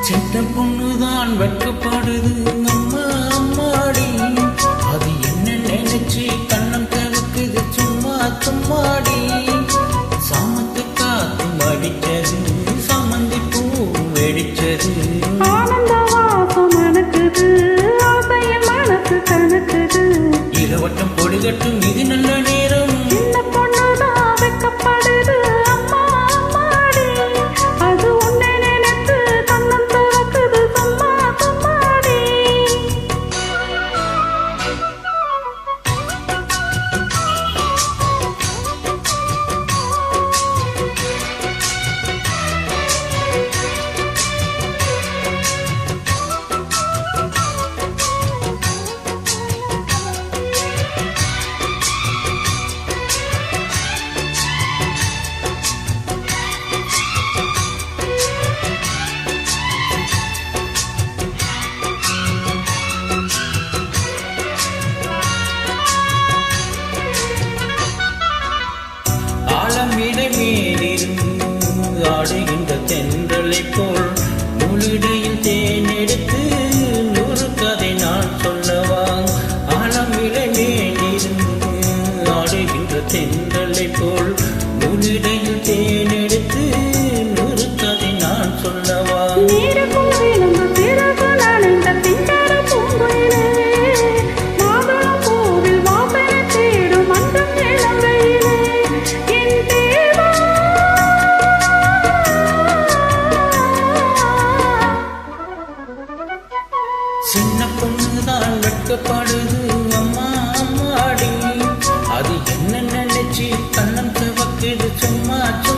சின்ன பொண்ணுதான் வெட்கப்படுது அம்மா அம்மாடி. அது என்ன நினைச்சு கண்ணம் கலக்குது சும்மா சும்மாடி. சாமத்து காத்து மடிச்சது சமந்தி பூ வெடிச்சது. ஆனந்த வாசம் மணக்குது ஆசைய மனசு கணக்குது. இளவட்டம் பொடிகட்டும் இது நல்ல நேரம். சின்ன பொண்ணுதான் வெட்கப்படுது அம்மா அம்மாடி. அது உன்னை நினைத்து கண்ணம் திறக்குது சும்மா சும்மாடி. ஆழமிடை மேலிருந்து ஆடுகின்ற தென்றலை போல் முழுடையில் தேனெடுத்து நூறு கதை நான் சொல்லவா. ஆழமிடை மேலிருந்து ஆடுகின்ற தென்றலை போல் முழுடையில் தேனெடுத்து நூறு கதை நான் சொல்லவா. நீருக்குள் விழுந்து பிறகு நனைந்த பின்னர பூங்குயிலே. மாதுளம் பூவில் வாசனை தேடும் மஞ்சள் இளங்கையிலே. என் தேவா சின்ன பொண்ணுதான் வெட்கப்படுது அம்மா அம்மாடி. அது என்ன நினைச்சு கண்ணம் துவக்குது சும்மா சும்மா.